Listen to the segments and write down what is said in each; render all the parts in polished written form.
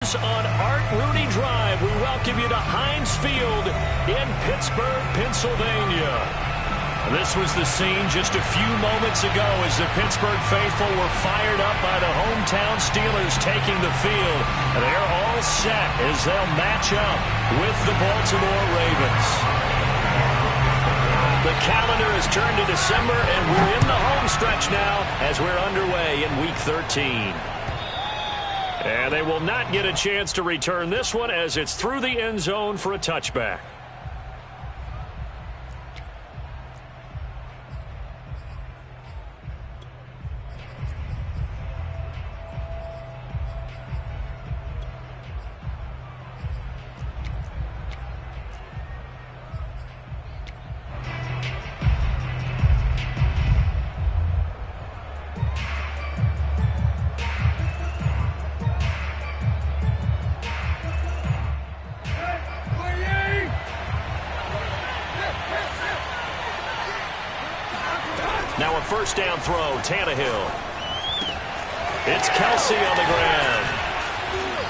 this on Art Rooney Drive, we welcome you to Heinz Field in Pittsburgh, Pennsylvania. This was the scene just a few moments ago as the Pittsburgh faithful were fired up by the hometown Steelers taking the field. And they're all set as they'll match up with the Baltimore Ravens. The calendar has turned to December, and we're in the home stretch now as we're underway in Week 13. And they will not get a chance to return this one as it's through the end zone for a touchback. Now a first down throw, Tannehill. It's Kelsey on the ground.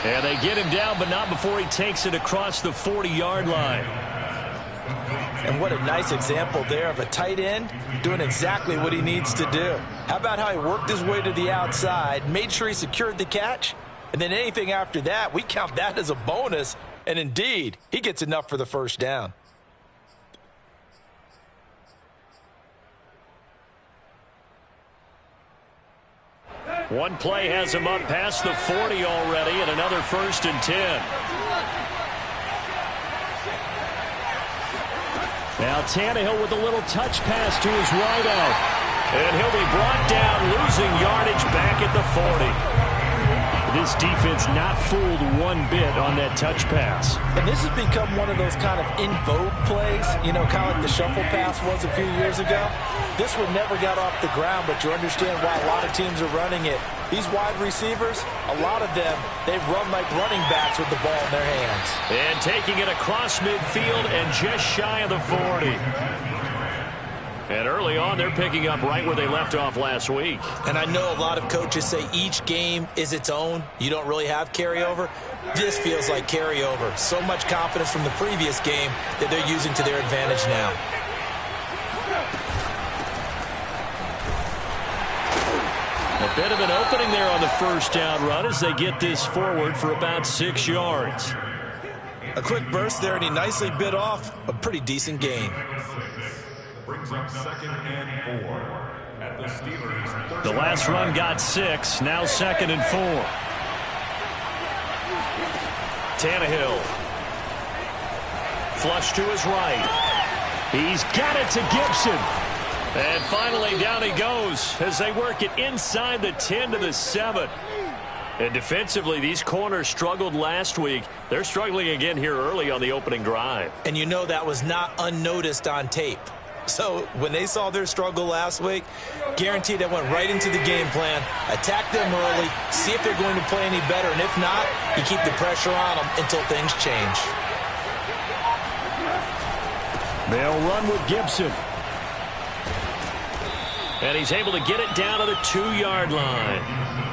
And they get him down, but not before he takes it across the 40-yard line. And what a nice example there of a tight end doing exactly what he needs to do. How about how he worked his way to the outside, made sure he secured the catch, and then anything after that, we count that as a bonus. And indeed, he gets enough for the first down. One play has him up past the 40 already, and another 1st and 10. Now Tannehill with a little touch pass to his wideout. And he'll be brought down, losing yardage back at the 40. This defense not fooled one bit on that touch pass. And this has become one of those kind of in vogue plays, you know, kind of like the shuffle pass was a few years ago. This one never got off the ground, but you understand why a lot of teams are running it. These wide receivers, a lot of them, they've run like running backs with the ball in their hands. And taking it across midfield and just shy of the 40. And early on, they're picking up right where they left off last week. And I know a lot of coaches say each game is its own. You don't really have carryover. This feels like carryover. So much confidence from the previous game that they're using to their advantage now. A bit of an opening there on the first down run as they get this forward for about 6 yards. A quick burst there, and he nicely bit off a pretty decent gain. Brings up 2nd and 4 at the Steelers. The last run got 6, now 2nd and 4. Tannehill. Flush to his right. He's got it to Gibson. And finally down he goes as they work it inside the 10 to the 7. And defensively, these corners struggled last week. They're struggling again here early on the opening drive. And you know that was not unnoticed on tape. So when they saw their struggle last week, guaranteed they went right into the game plan, attack them early, see if they're going to play any better, and if not, you keep the pressure on them until things change. They'll run with Gibson. And he's able to get it down to the 2-yard line.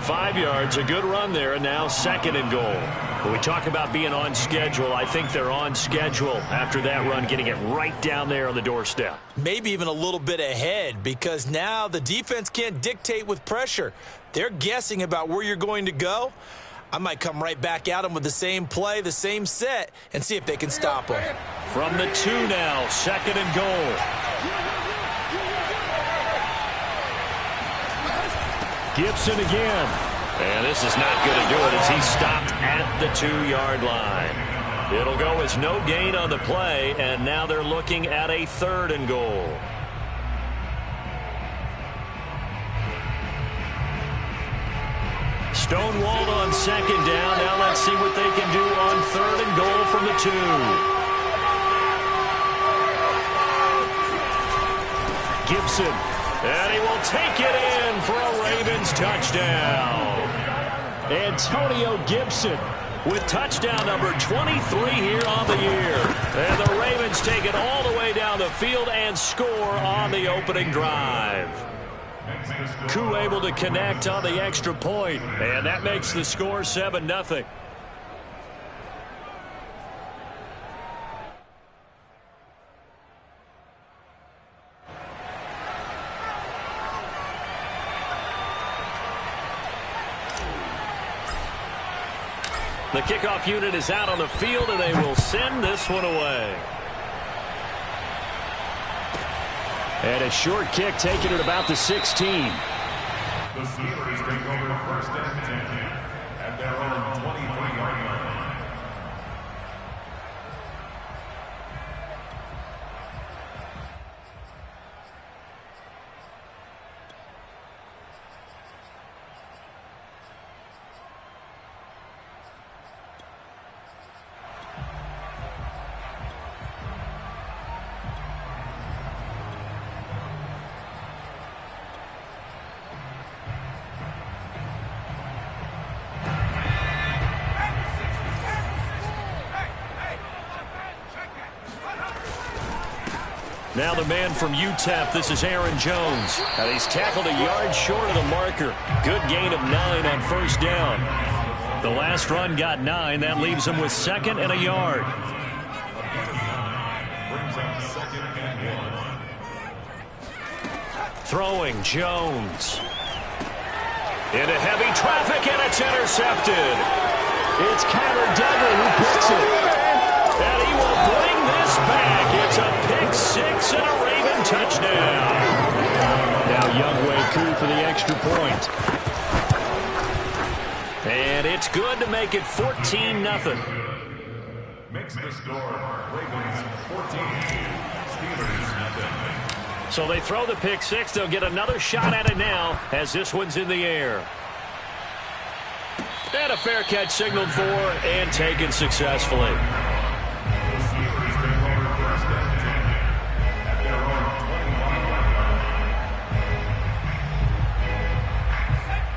5 yards, a good run there, and now 2nd and goal. When we talk about being on schedule, I think they're on schedule after that run, getting it right down there on the doorstep. Maybe even a little bit ahead, because now the defense can't dictate with pressure. They're guessing about where you're going to go. I might come right back at them with the same play, the same set, and see if they can stop them. From the 2 now, 2nd and goal. Gibson again. And this is not going to do it as he stopped at the 2-yard line. It'll go as no gain on the play, and now they're looking at a 3rd and goal. Stonewalled on 2nd down. Now let's see what they can do on 3rd and goal from the 2. Gibson. And he will take it in for a Ravens touchdown. Antonio Gibson with touchdown number 23 here on the year. And the Ravens take it all the way down the field and score on the opening drive. Koo able to connect on the extra point, and that makes the score 7-0. The kickoff unit is out on the field, and they will send this one away. And a short kick taken at about the 16. The Steelers take over first and 10 at their own 23-yard line. Now the man from UTEP, this is Aaron Jones. And he's tackled a yard short of the marker. Good gain of 9 on first down. The last run got 9. That leaves him with 2nd and a yard. Brings up 2nd and 1. Throwing Jones. Into heavy traffic, and it's intercepted. It's Kyler Duggar who picks it. And he will bring this back. It's a pick 6 and a Raven touchdown. Now Youngway Koo for the extra point. And it's good to make it 14-0. Makes the score. Ravens 14, Steelers 0. So they throw the pick 6. They'll get another shot at it now as this one's in the air. And a fair catch signaled for and taken successfully.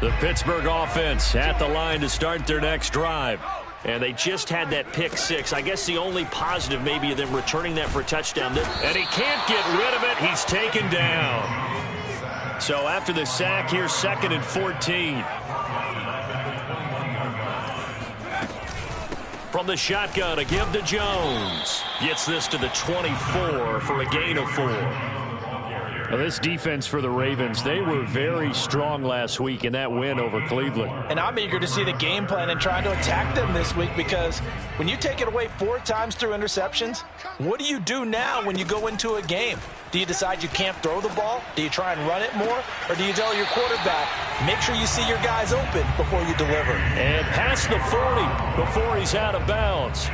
The Pittsburgh offense at the line to start their next drive. And they just had that pick 6. I guess the only positive maybe of them returning that for a touchdown. And he can't get rid of it. He's taken down. So after the sack, here's 2nd and 14. From the shotgun, a give to Jones. Gets this to the 24 for a gain of 4. Now this defense for the Ravens, they were very strong last week in that win over Cleveland. And I'm eager to see the game plan and trying to attack them this week, because when you take it away 4 times through interceptions, what do you do now when you go into a game? Do you decide you can't throw the ball? Do you try and run it more? Or do you tell your quarterback, make sure you see your guys open before you deliver? And past the 40 before he's out of bounds.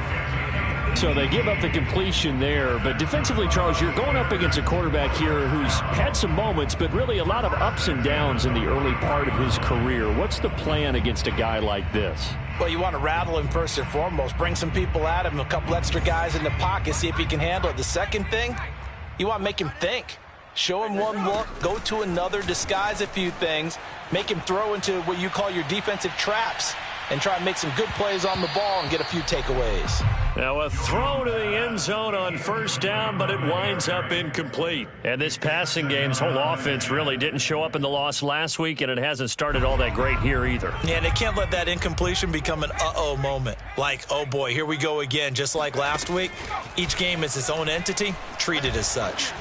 So they give up the completion there. But defensively, Charles, you're going up against a quarterback here who's had some moments, but really a lot of ups and downs in the early part of his career. What's the plan against a guy like this? Well, you want to rattle him first and foremost. Bring some people at him, a couple extra guys in the pocket, see if he can handle it. The second thing, you want to make him think. Show him one look, go to another, disguise a few things, make him throw into what you call your defensive traps, and try and make some good plays on the ball and get a few takeaways. Now a throw to the end zone on first down, but it winds up incomplete. And this passing game's whole offense really didn't show up in the loss last week, and it hasn't started all that great here either. Yeah, and they can't let that incompletion become an uh-oh moment. Like, oh boy, here we go again, just like last week. Each game is its own entity, treated as such.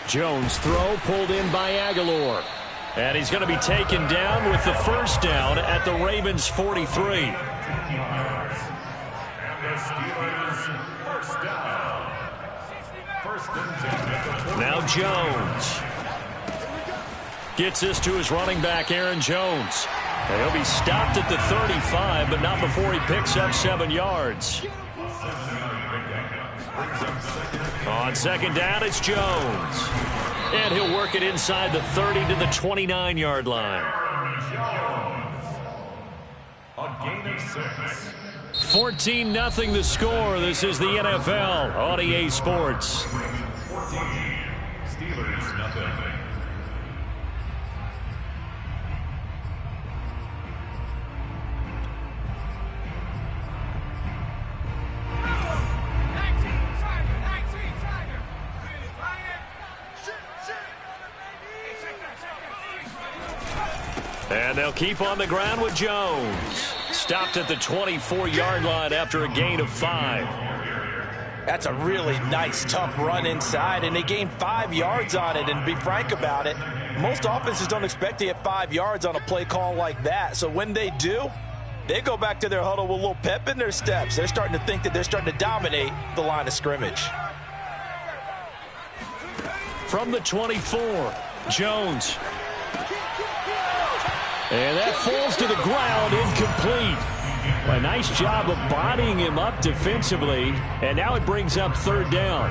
Jones throw pulled in by Aguilar. And he's going to be taken down with the first down at the Ravens 43. Now Jones gets this to his running back, Aaron Jones. And he'll be stopped at the 35, but not before he picks up 7 yards. On second down, it's Jones. And he'll work it inside the 30 to the 29-yard line. A gain of 6. 14-0 the score. This is the NFL on EA Sports. 14, Steelers 0. And they'll keep on the ground with Jones. Stopped at the 24-yard line after a gain of 5. That's a really nice, tough run inside, and they gained 5 yards on it. And to be frank about it, most offenses don't expect to get 5 yards on a play call like that. So when they do, They go back to their huddle with a little pep in their steps. They're starting to think that they're starting to dominate the line of scrimmage. From the 24, Jones. And that falls to the ground, incomplete. A nice job of bodying him up defensively, and now it brings up third down.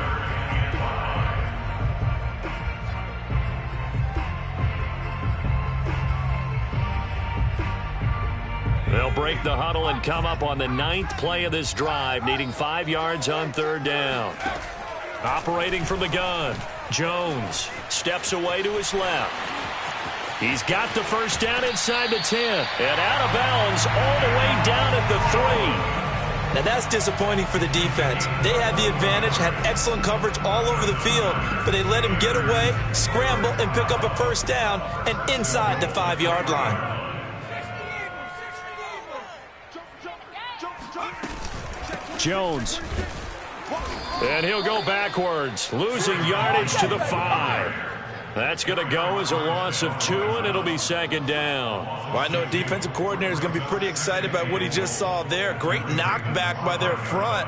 They'll break the huddle and come up on the 9th play of this drive, needing 5 yards on third down. Operating from the gun, Jones steps away to his left. He's got the first down inside the 10, and out of bounds all the way down at the 3. Now that's disappointing for the defense. They had the advantage, had excellent coverage all over the field, but they let him get away, scramble, and pick up a first down, and inside the 5-yard line. Jones. And he'll go backwards, losing yardage to the 5. That's going to go as a loss of 2, and it'll be second down. Well, I know a defensive coordinator is going to be pretty excited by what he just saw there. Great knockback by their front.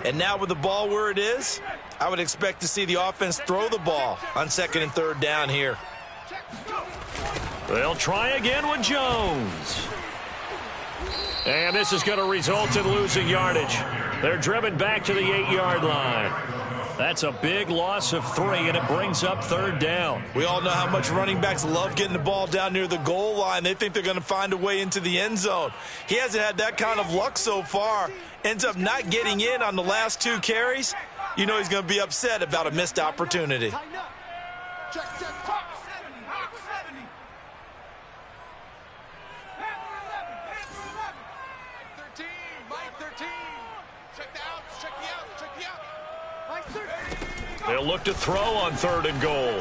And now with the ball where it is, I would expect to see the offense throw the ball on 2nd and 3rd down here. They'll try again with Jones. And this is going to result in losing yardage. They're driven back to the 8-yard line. That's a big loss of 3, and it brings up third down. We all know how much running backs love getting the ball down near the goal line. They think they're going to find a way into the end zone. He hasn't had that kind of luck so far. Ends up not getting in on the last 2 carries. You know he's going to be upset about a missed opportunity. They'll look to throw on 3rd and goal.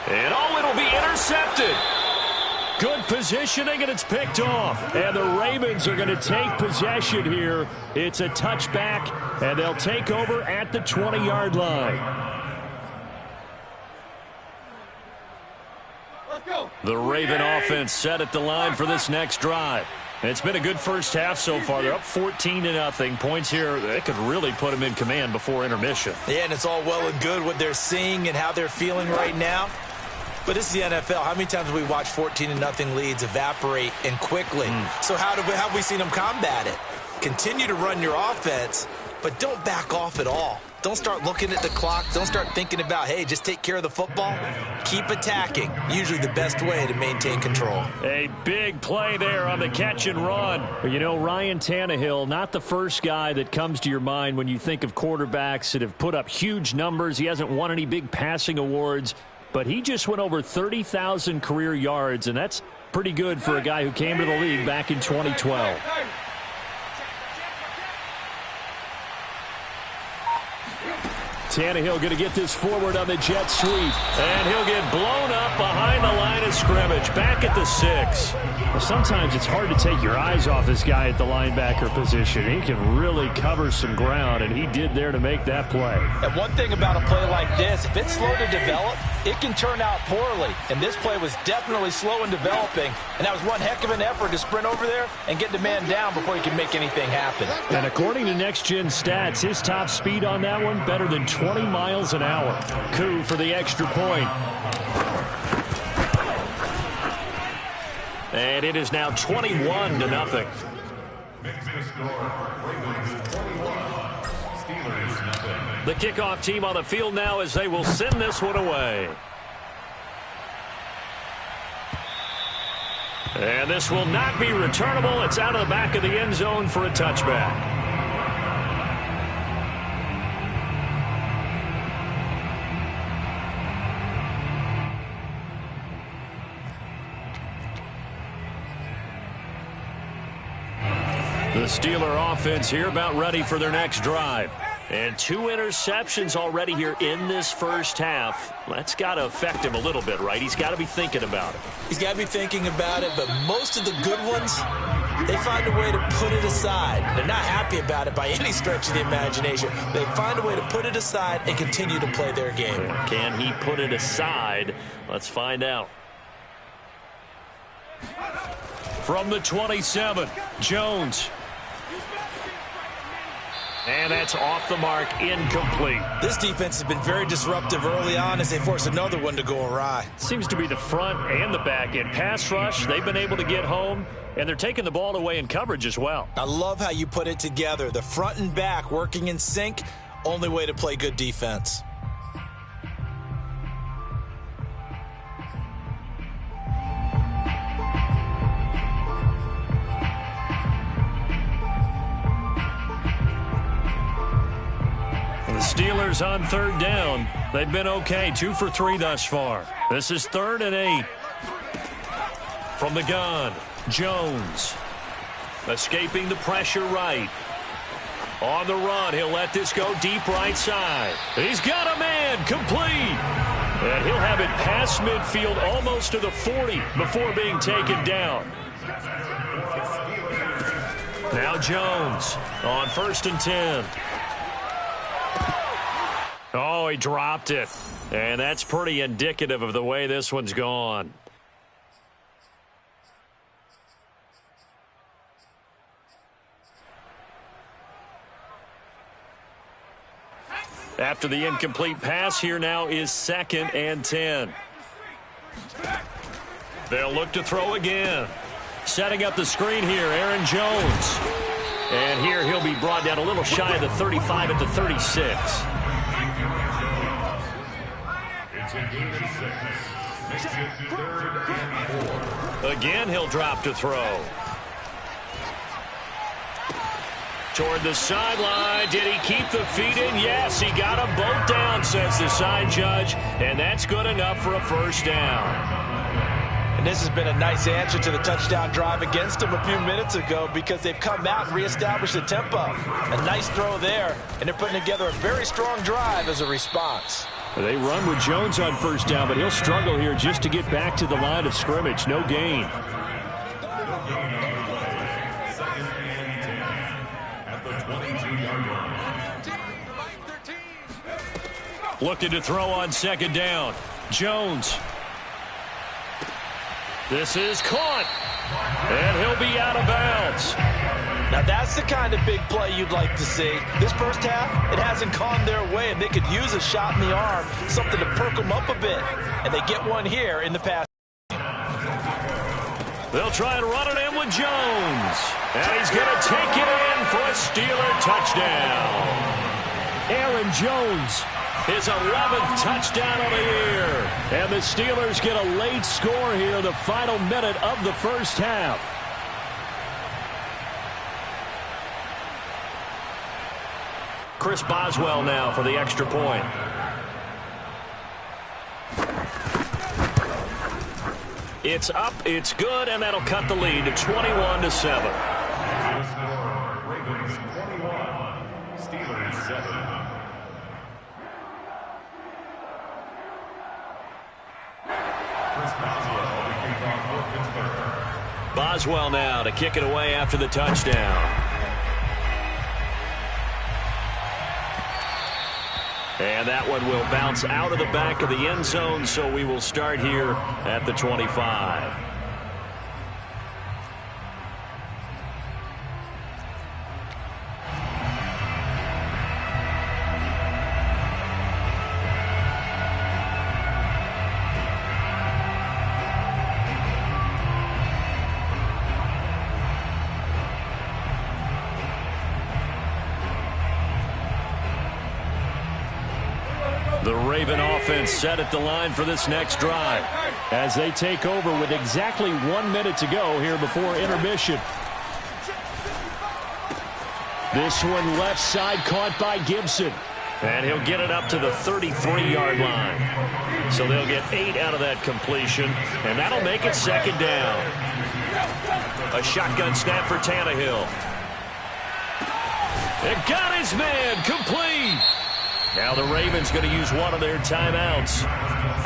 And it'll be intercepted. Good positioning, and it's picked off. And the Ravens are going to take possession here. It's a touchback, and they'll take over at the 20-yard line. The Raven offense set at the line for this next drive. It's been a good first half so far. They're up 14-0. Points here, they could really put them in command before intermission. Yeah, and it's all well and good what they're seeing and how they're feeling right now. But this is the NFL. How many times have we watched 14-0 leads evaporate and quickly? So how have we seen them combat it? Continue to run your offense, but don't back off at all. Don't start looking at the clock. Don't start thinking about, hey, just take care of the football. Keep attacking. Usually the best way to maintain control. A big play there on the catch and run. You know, Ryan Tannehill, not the first guy that comes to your mind when you think of quarterbacks that have put up huge numbers. He hasn't won any big passing awards, but he just went over 30,000 career yards, and that's pretty good for a guy who came to the league back in 2012. Tannehill going to get this forward on the jet sweep. And he'll get blown up behind the line of scrimmage. Back at the 6. Well, sometimes it's hard to take your eyes off this guy at the linebacker position. He can really cover some ground, and he did there to make that play. And one thing about a play like this, if it's slow to develop, it can turn out poorly. And this play was definitely slow in developing. And that was one heck of an effort to sprint over there and get the man down before he can make anything happen. And according to Next Gen Stats, his top speed on that one, better than 20 miles an hour. Coup for the extra point. And it is now 21-0. The kickoff team on the field now as they will send this one away. And this will not be returnable. It's out of the back of the end zone for a touchback. The Steeler offense here about ready for their next drive. And 2 interceptions already here in this first half. That's got to affect him a little bit, right? He's got to be thinking about it. He's got to be thinking about it, but most of the good ones, they find a way to put it aside. They're not happy about it by any stretch of the imagination. They find a way to put it aside and continue to play their game. Can he put it aside? Let's find out. From the 27, Jones. And that's off the mark, incomplete. This defense has been very disruptive early on as they force another one to go awry. Seems to be the front and the back end. Pass rush, they've been able to get home, and they're taking the ball away in coverage as well. I love how you put it together. The front and back working in sync, only way to play good defense. The Steelers on third down. They've been okay, 2 for 3 thus far. This is 3rd and 8. From the gun, Jones. Escaping the pressure right. On the run, he'll let this go deep right side. He's got a man, complete. And he'll have it past midfield almost to the 40 before being taken down. Now Jones on 1st and 10. Oh, he dropped it. And that's pretty indicative of the way this one's gone. After the incomplete pass, here now is 2nd and 10. They'll look to throw again. Setting up the screen here, Aaron Jones. And here he'll be brought down a little shy of the 35 at the 36. Again, he'll drop to throw. Toward the sideline. Did he keep the feet in? Yes, he got them both down, says the side judge. And that's good enough for a first down. And this has been a nice answer to the touchdown drive against them a few minutes ago because they've come out and reestablished the tempo. A nice throw there, and they're putting together a very strong drive as a response. They run with Jones on first down, but he'll struggle here just to get back to the line of scrimmage. No gain. Looking to throw on 2nd down. Jones. This is caught. And he'll be out of bounds. Now that's the kind of big play you'd like to see. This first half, it hasn't gone their way, and they could use a shot in the arm, something to perk them up a bit. And they get one here in the pass. They'll try and run it in with Jones. And he's going to take it in for a Steeler touchdown. Aaron Jones. His 11th touchdown of the year. And the Steelers get a late score here, the final minute of the first half. Chris Boswell now for the extra point. It's up, it's good, and that'll cut the lead to 21-7. Ravens 21, Steelers 7. Boswell now to kick it away after the touchdown. And that one will bounce out of the back of the end zone, so we will start here at the 25. The Raven offense set at the line for this next drive as they take over with exactly 1 minute to go here before intermission. This one left side caught by Gibson. And he'll get it up to the 33-yard line. So they'll get 8 out of that completion, and that'll make it 2nd down. A shotgun snap for Tannehill. It got his man, complete. Now the Ravens going to use one of their timeouts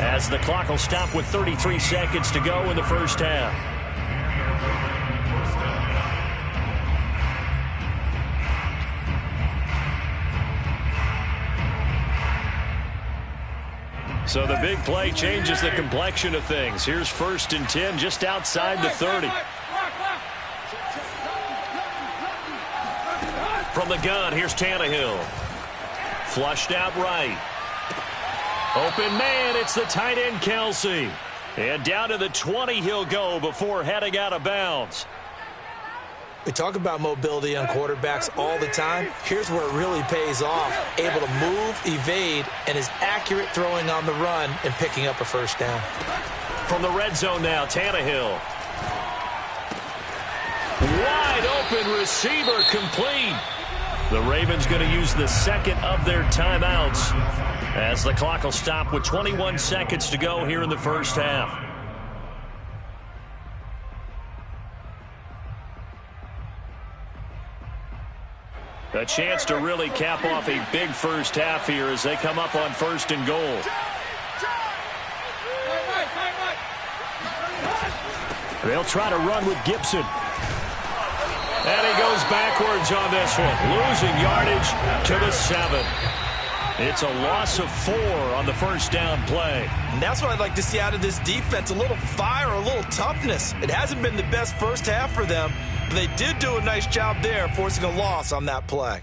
as the clock will stop with 33 seconds to go in the first half. So the big play changes the complexion of things. Here's 1st and 10 just outside the 30. From the gun, here's Tannehill. Flushed out right. Open man, it's the tight end, Kelsey. And down to the 20 he'll go before heading out of bounds. We talk about mobility on quarterbacks all the time. Here's where it really pays off. Able to move, evade, and is accurate throwing on the run and picking up a first down. From the red zone now, Tannehill. Wide open receiver, complete. The Ravens going to use the second of their timeouts as the clock will stop with 21 seconds to go here in the first half. A chance to really cap off a big first half here as they come up on 1st and goal. They'll try to run with Gibson. And he goes backwards on this one, losing yardage to the 7. It's a loss of 4 on the first down play. And that's what I'd like to see out of this defense, a little fire, a little toughness. It hasn't been the best first half for them, but they did do a nice job there, forcing a loss on that play.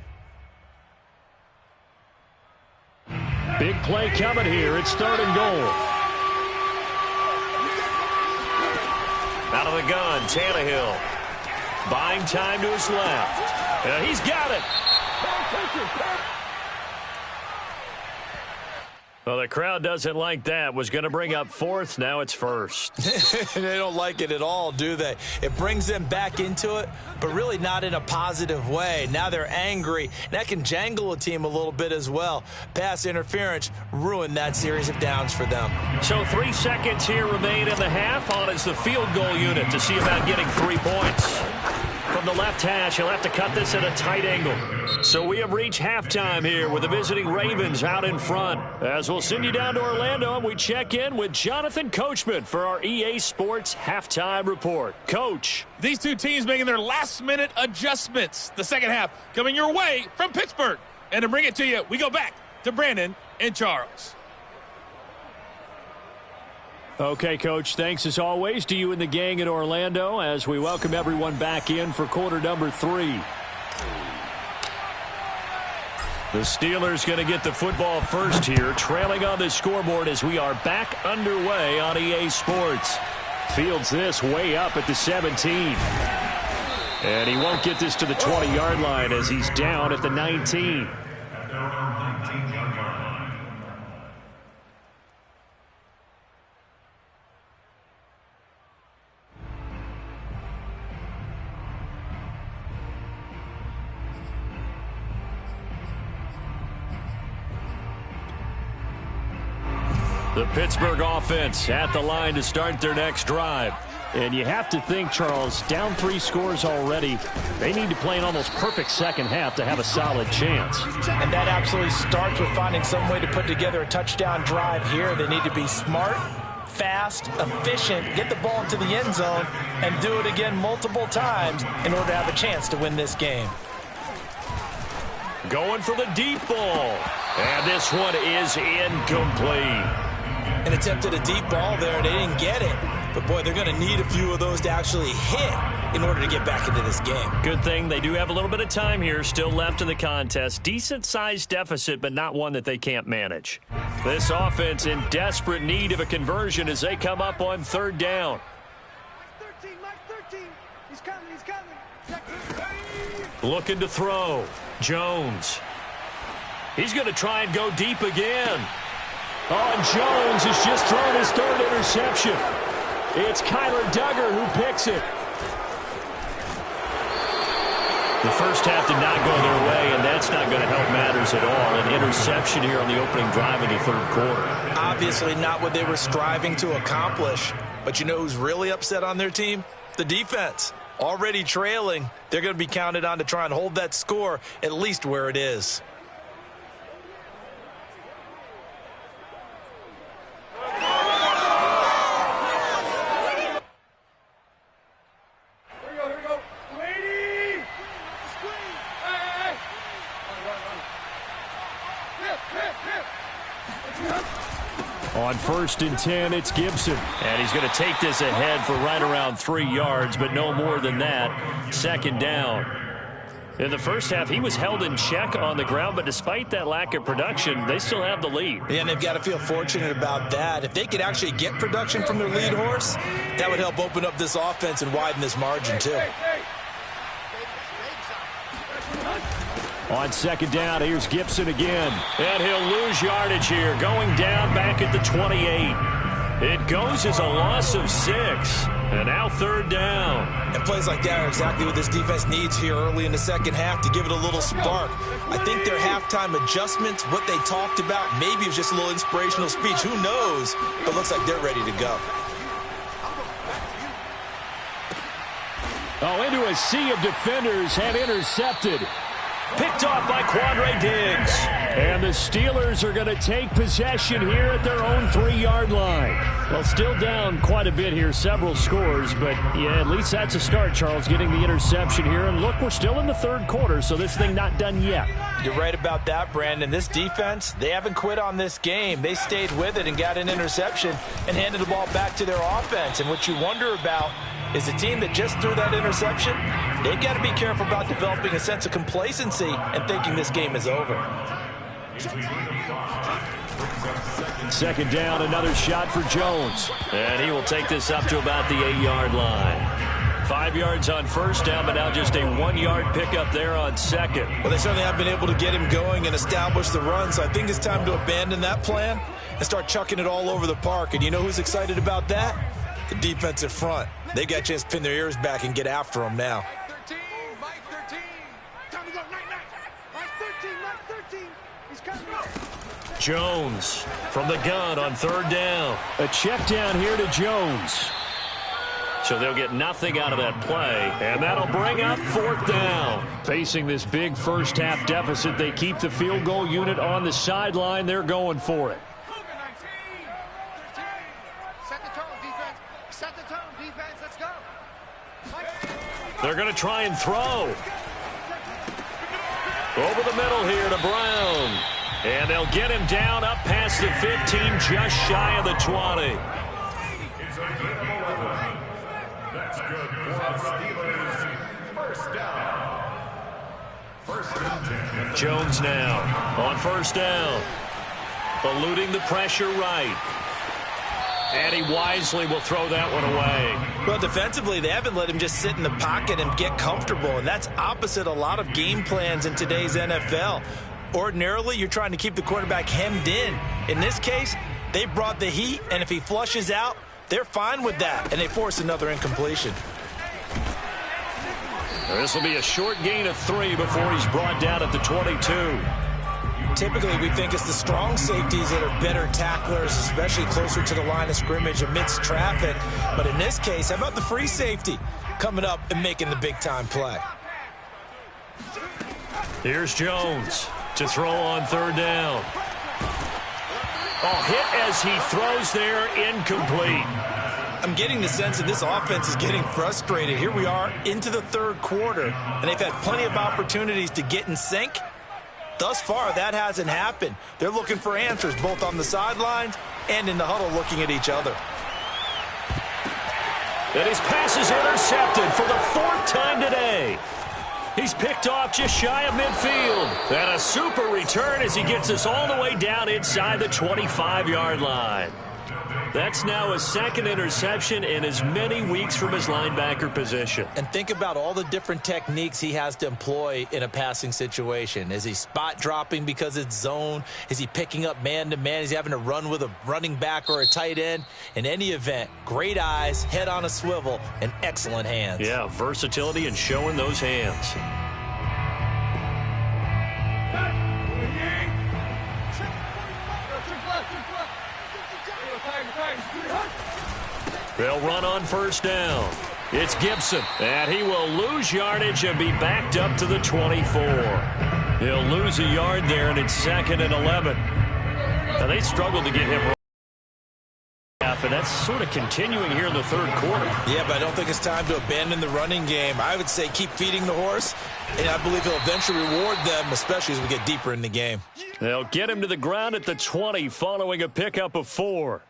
Big play coming here. It's 3rd and goal. Out of the gun, Tannehill. Buying time to his left. He's got it. Well, the crowd doesn't like that. Was going to bring up 4th. Now it's 1st. They don't like it at all, do they? It brings them back into it, but really not in a positive way. Now they're angry. That can jangle a team a little bit as well. Pass interference ruined that series of downs for them. So 3 seconds here remain in the half. On is the field goal unit to see about getting 3 points. From the left hash, he'll have to cut this at a tight angle. So we have reached halftime here with the visiting Ravens out in front. As we'll send you down to Orlando, and we check in with Jonathan Coachman for our EA Sports Halftime Report. Coach. These two teams making their last-minute adjustments. The second half coming your way from Pittsburgh. And to bring it to you, we go back to Brandon and Charles. Okay, Coach, thanks as always to you and the gang in Orlando as we welcome everyone back in for quarter number 3. The Steelers going to get the football first here, trailing on the scoreboard as we are back underway on EA Sports. Fields this way up at the 17. And he won't get this to the 20-yard line as he's down at the 19. The Pittsburgh offense at the line to start their next drive. And you have to think, Charles, down 3 scores already. They need to play an almost perfect second half to have a solid chance. And that absolutely starts with finding some way to put together a touchdown drive here. They need to be smart, fast, efficient, get the ball into the end zone, and do it again multiple times in order to have a chance to win this game. Going for the deep ball. And this one is incomplete. An attempt at a deep ball there, and they didn't get it. But, boy, they're going to need a few of those to actually hit in order to get back into this game. Good thing they do have a little bit of time here still left in the contest. Decent-sized deficit, but not one that they can't manage. This offense in desperate need of a conversion as they come up on 3rd down. Mark 13. He's coming. Looking to throw. Jones. He's going to try and go deep again. Oh, and Jones has just thrown his 3rd interception. It's Kyler Duggar who picks it. The first half did not go their way, and that's not going to help matters at all. An interception here on the opening drive in the 3rd quarter. Obviously not what they were striving to accomplish. But you know who's really upset on their team? The defense. Already trailing. They're going to be counted on to try and hold that score at least where it is. On 1st and 10, it's Gibson. And he's going to take this ahead for right around 3 yards, but no more than that. 2nd down. In the first half, he was held in check on the ground, but despite that lack of production, they still have the lead. Yeah, and they've got to feel fortunate about that. If they could actually get production from their lead horse, that would help open up this offense and widen this margin too. On second down, here's Gibson again. And he'll lose yardage here, going down back at the 28. It goes as a loss of 6. And now third down. And plays like that are exactly what this defense needs here early in the second half to give it a little spark. I think their halftime adjustments, what they talked about, maybe it was just a little inspirational speech. Who knows? But it looks like they're ready to go. Oh, into a sea of defenders and intercepted. Picked off by Quandre Diggs. And the Steelers are going to take possession here at their own 3-yard line. Well, still down quite a bit here, several scores, but yeah, at least that's a start, Charles, getting the interception here. And look, we're still in the third quarter, so this thing not done yet. You're right about that, Brandon. This defense, they haven't quit on this game. They stayed with it and got an interception and handed the ball back to their offense. And what you wonder about is a team that just threw that interception, they've got to be careful about developing a sense of complacency and thinking this game is over. Second down, another shot for Jones. And he will take this up to about the 8-yard line. 5 yards on first down, but now just a 1-yard pickup there on second. Well, they certainly have been able to get him going and establish the run, so I think it's time to abandon that plan and start chucking it all over the park. And you know who's excited about that? The defensive front. They got a chance to pin their ears back and get after them now. 13, Mike 13. Time to go, Mike 13, Mike 13. He's coming. Jones from the gun on third down. A check down here to Jones. So they'll get nothing out of that play, and that'll bring up fourth down. Facing this big first half deficit, they keep the field goal unit on the sideline. They're going for it. Set the tone, defense. Set the tone, defense. Let's go. They're going to try and throw. Over the middle here to Brown. And they'll get him down up past the 15, just shy of the 20. It's a good 11. That's good for the Steelers. First down. First and 10. Jones now on first down. Eluding the pressure right. And he wisely will throw that one away. Well, defensively, they haven't let him just sit in the pocket and get comfortable, and that's opposite a lot of game plans in today's NFL. Ordinarily, you're trying to keep the quarterback hemmed in. In this case, they brought the heat, and if he flushes out, they're fine with that, and they force another incompletion. This will be a short gain of 3 before he's brought down at the 22. Typically, we think it's the strong safeties that are better tacklers, especially closer to the line of scrimmage amidst traffic. But in this case, how about the free safety coming up and making the big-time play? Here's Jones to throw on third down. Oh, hit as he throws there, incomplete. I'm getting the sense that this offense is getting frustrated. Here we are into the third quarter, and they've had plenty of opportunities to get in sync. Thus far, that hasn't happened. They're looking for answers both on the sidelines and in the huddle looking at each other. And his pass is intercepted for the 4th time today. He's picked off just shy of midfield. And a super return as he gets us all the way down inside the 25-yard line. That's now his 2nd interception in as many weeks from his linebacker position. And think about all the different techniques he has to employ in a passing situation. Is he spot dropping because it's zone? Is he picking up man-to-man? Is he having to run with a running back or a tight end? In any event, great eyes, head on a swivel, and excellent hands. Yeah, versatility and showing those hands. They'll run on first down. It's Gibson, and he will lose yardage and be backed up to the 24. He'll lose a yard there, and it's 2nd and 11. Now, they struggled to get him right. And that's sort of continuing here in the third quarter. Yeah, but I don't think it's time to abandon the running game. I would say keep feeding the horse, and I believe he'll eventually reward them, especially as we get deeper in the game. They'll get him to the ground at the 20 following a pickup of 4.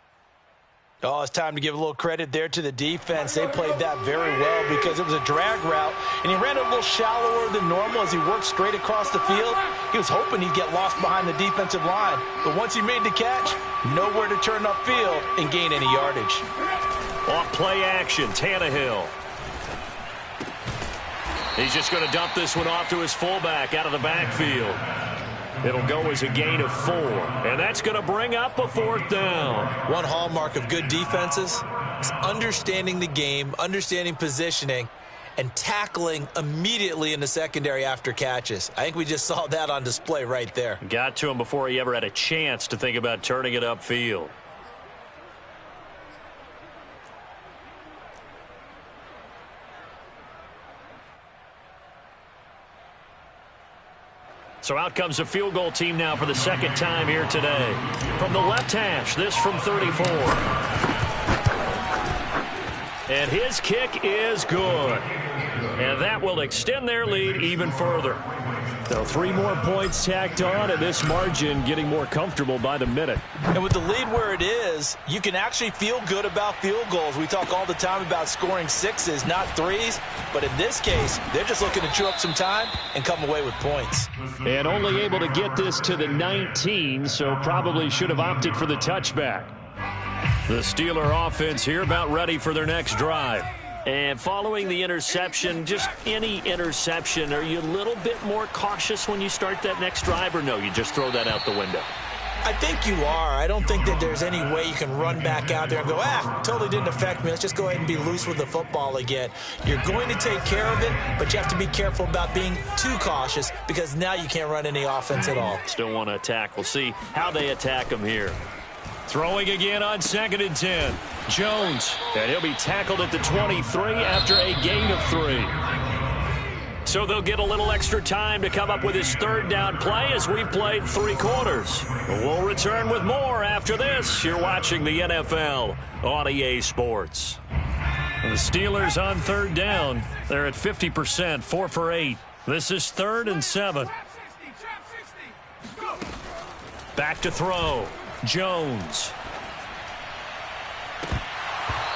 Oh, it's time to give a little credit there to the defense. They played that very well because it was a drag route, and he ran a little shallower than normal as he worked straight across the field. He was hoping he'd get lost behind the defensive line, but once he made the catch, nowhere to turn upfield and gain any yardage. Off play action, Tannehill. He's just going to dump this one off to his fullback out of the backfield. It'll go as a gain of 4, and that's going to bring up a 4th down. One hallmark of good defenses is understanding the game, understanding positioning, and tackling immediately in the secondary after catches. I think we just saw that on display right there. Got to him before he ever had a chance to think about turning it upfield. So out comes a field goal team now for the second time here today. From the left hash, this from 34. And his kick is good. And that will extend their lead even further. So 3 more points tacked on, and this margin getting more comfortable by the minute. And with the lead where it is, you can actually feel good about field goals. We talk all the time about scoring 6s, not 3s. But in this case, they're just looking to chew up some time and come away with points. And only able to get this to the 19, so probably should have opted for the touchback. The Steeler offense here about ready for their next drive. And following the interception, just any interception, are you a little bit more cautious when you start that next drive, or no, you just throw that out the window? I think you are. I don't think that there's any way you can run back out there and go, totally didn't affect me. Let's just go ahead and be loose with the football again. You're going to take care of it, but you have to be careful about being too cautious because now you can't run any offense at all. Still want to attack. We'll see how they attack them here. Throwing again on 2nd and 10. Jones, and he'll be tackled at the 23 after a gain of 3. So they'll get a little extra time to come up with his 3rd down play as we've played 3 quarters. We'll return with more after this. You're watching the NFL on EA Sports. And the Steelers on 3rd down. They're at 50%, 4 for 8. This is 3rd and 7. Back to throw. Jones.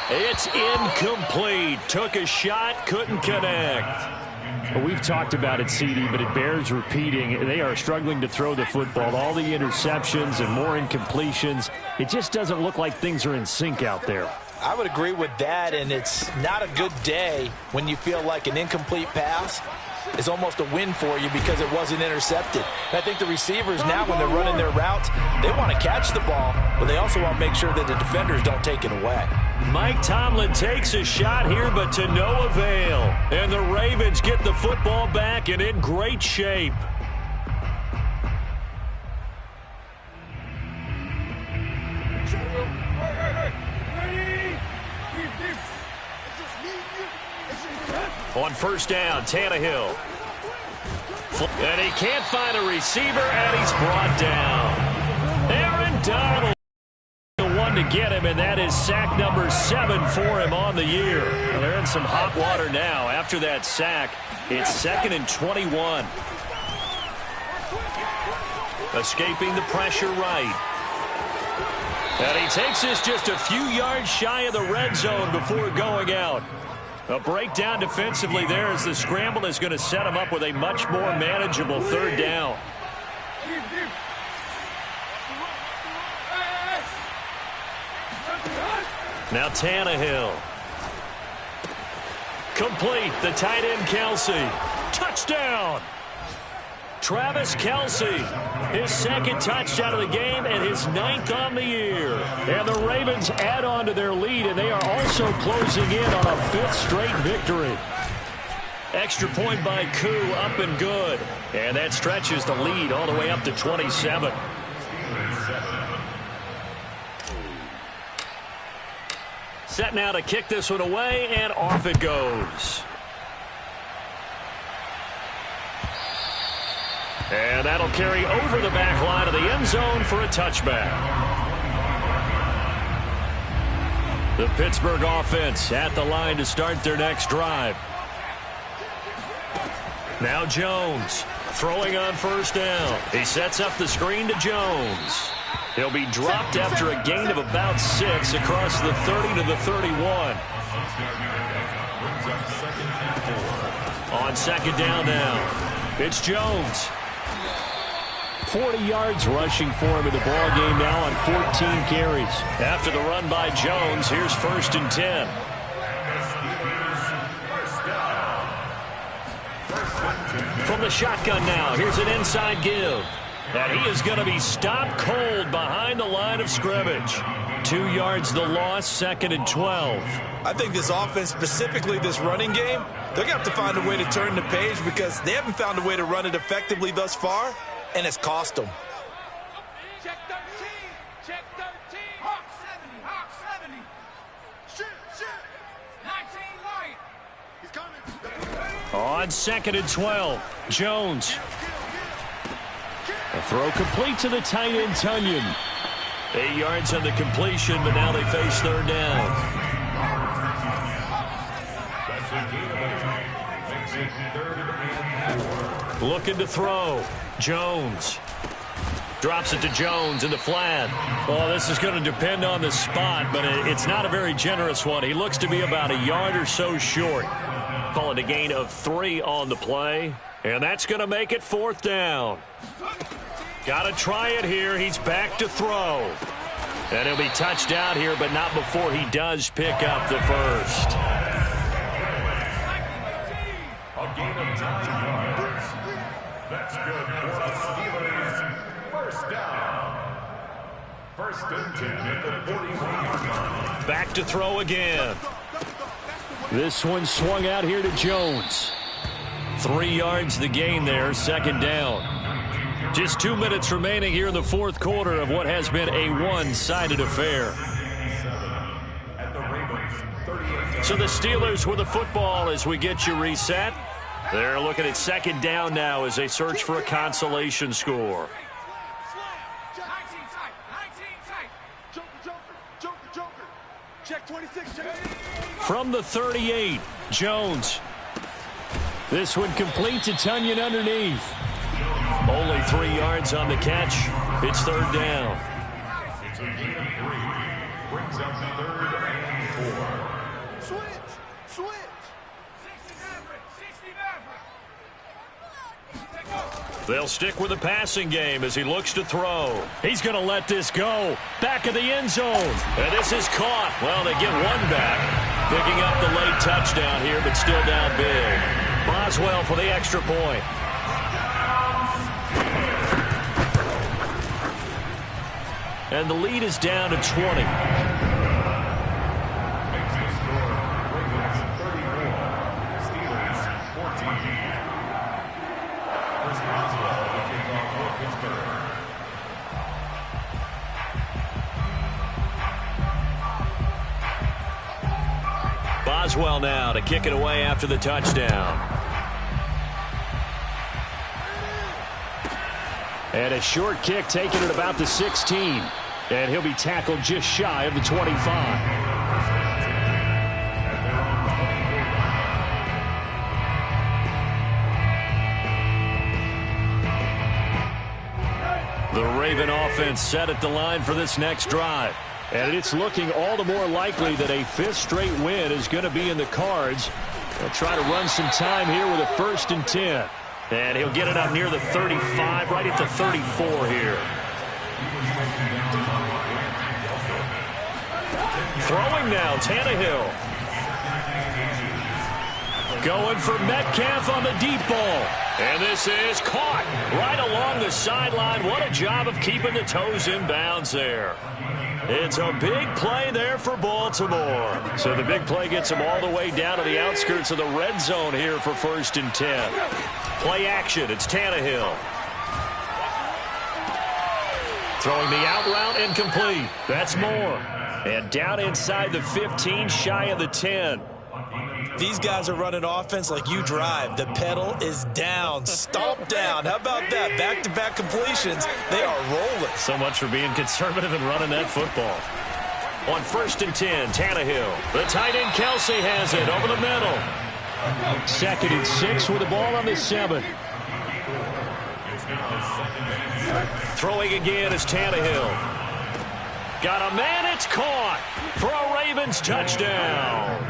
It's incomplete. Took a shot, couldn't connect. Well, we've talked about it, CD, but it bears repeating. They are struggling to throw the football. All the interceptions and more incompletions. It just doesn't look like things are in sync out there. I would agree with that, and it's not a good day when you feel like an incomplete pass is almost a win for you because it wasn't intercepted. And I think the receivers now, when they're running their routes, they want to catch the ball, but they also want to make sure that the defenders don't take it away. Mike Tomlin takes a shot here, but to no avail. And the Ravens get the football back and in great shape. On 1st down, Tannehill. And he can't find a receiver, and he's brought down. Aaron Donald, the one to get him, and that is sack number 7 for him on the year. Well, they're in some hot water now. After that sack, it's 2nd and 21. Escaping the pressure right. And he takes this just a few yards shy of the red zone before going out. A breakdown defensively there as the scramble is going to set him up with a much more manageable 3rd down. Now Tannehill. Complete. The tight end Kelsey. Touchdown. Travis Kelsey, his 2nd touchdown of the game and his 9th on the year. And the Ravens add on to their lead, and they are also closing in on a 5th straight victory. Extra point by Koo, up and good. And that stretches the lead all the way up to 27. Set now to kick this one away, and off it goes. And that'll carry over the back line of the end zone for a touchback. The Pittsburgh offense at the line to start their next drive. Now Jones throwing on 1st down. He sets up the screen to Jones. He'll be dropped after a gain of about 6 across the 30 to the 31. On second down now, it's Jones. 40 yards rushing for him in the ball game now on 14 carries. After the run by Jones, here's 1st and 10. From the shotgun now, here's an inside give. And he is going to be stopped cold behind the line of scrimmage. 2 yards the loss, 2nd and 12. I think this offense, specifically this running game, they're going to have to find a way to turn the page because they haven't found a way to run it effectively thus far, and it's cost them. Check 13. Check 13. Hawk 70. Hawk 70. Shoot. 19 light. He's coming. On 2nd and 12, Jones. A throw complete to the tight end, Tunyon. 8 yards on the completion, but now they face 3rd down. Looking to throw. Jones. Drops it to Jones in the flat. Oh, this is going to depend on the spot, but it's not a very generous one. He looks to be about a yard or so short. Call it a gain of 3 on the play. And that's going to make it 4th down. Got to try it here. He's back to throw. And he'll be touched out here, but not before he does pick up the first. A gain of 9 yards. That's good for the Steelers. 1st down. 1st and 10 at the 41-yard line. Back to throw again. This one swung out here to Jones. 3 yards the gain there, 2nd down. Just 2 minutes remaining here in the 4th quarter of what has been a one-sided affair. So the Steelers with the football as we get you reset. They're looking at 2nd down now as they search for a consolation score. Check 26. From the 38, Jones. This one complete to Tunyon underneath. Only 3 yards on the catch. It's 3rd down. It's a gain of 3. Brings up 3rd and 4. Switch. They'll stick with the passing game as he looks to throw. He's going to let this go. Back of the end zone. And this is caught. Well, they get one back. Picking up the late touchdown here, but still down big. Boswell for the extra point. And the lead is down to 20. Makes the score. Ravens 34. Steelers 14. Chris Boswell to kick off for Pittsburgh. Boswell now to kick it away after the touchdown. And a short kick taken at about the 16. And he'll be tackled just shy of the 25. The Raven offense set at the line for this next drive. And it's looking all the more likely that a 5th straight win is going to be in the cards. They'll try to run some time here with a 1st and 10. And he'll get it up near the 35, right at the 34 here. Throwing now, Tannehill. Going for Metcalf on the deep ball. And this is caught right along the sideline. What a job of keeping the toes in bounds there. It's a big play there for Baltimore. So the big play gets them all the way down to the outskirts of the red zone here for 1st and 10. Play action. It's Tannehill. Throwing the out route incomplete. That's Moore. And down inside the 15, shy of the 10. These guys are running offense like you drive. The pedal is down, stomp down. How about that? Back-to-back completions. They are rolling. So much for being conservative and running that football. On 1st and 10, Tannehill. The tight end Kelsey has it over the middle. 2nd and 6 with the ball on the 7. It's Throwing again is Tannehill. Got a man, it's caught for a Ravens touchdown.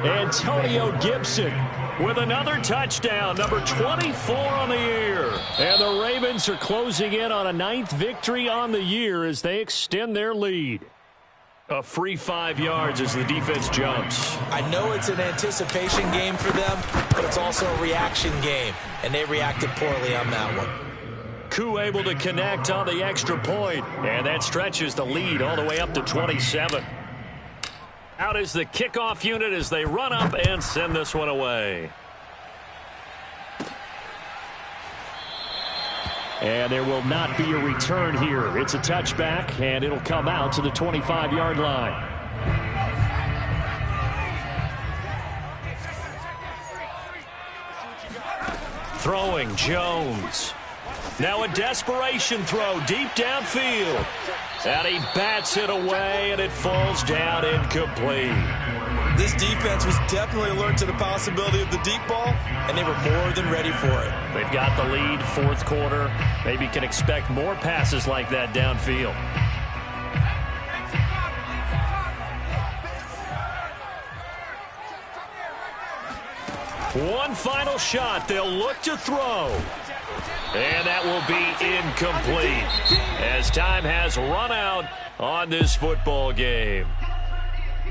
Antonio Gibson with another touchdown, number 24 on the year. And the Ravens are closing in on a 9th victory on the year as they extend their lead. A free 5 yards as the defense jumps. I know it's an anticipation game for them, but it's also a reaction game, and they reacted poorly on that one. Koo able to connect on the extra point, and that stretches the lead all the way up to 27. Out is the kickoff unit as they run up and send this one away. And there will not be a return here. It's a touchback, and it'll come out to the 25-yard line. Throwing Jones. Now a desperation throw deep downfield. And he bats it away, and it falls down incomplete. This defense was definitely alert to the possibility of the deep ball, and they were more than ready for it. They've got the lead, fourth quarter. Maybe can expect more passes like that downfield. One final shot. They'll look to throw. And that will be incomplete as time has run out on this football game.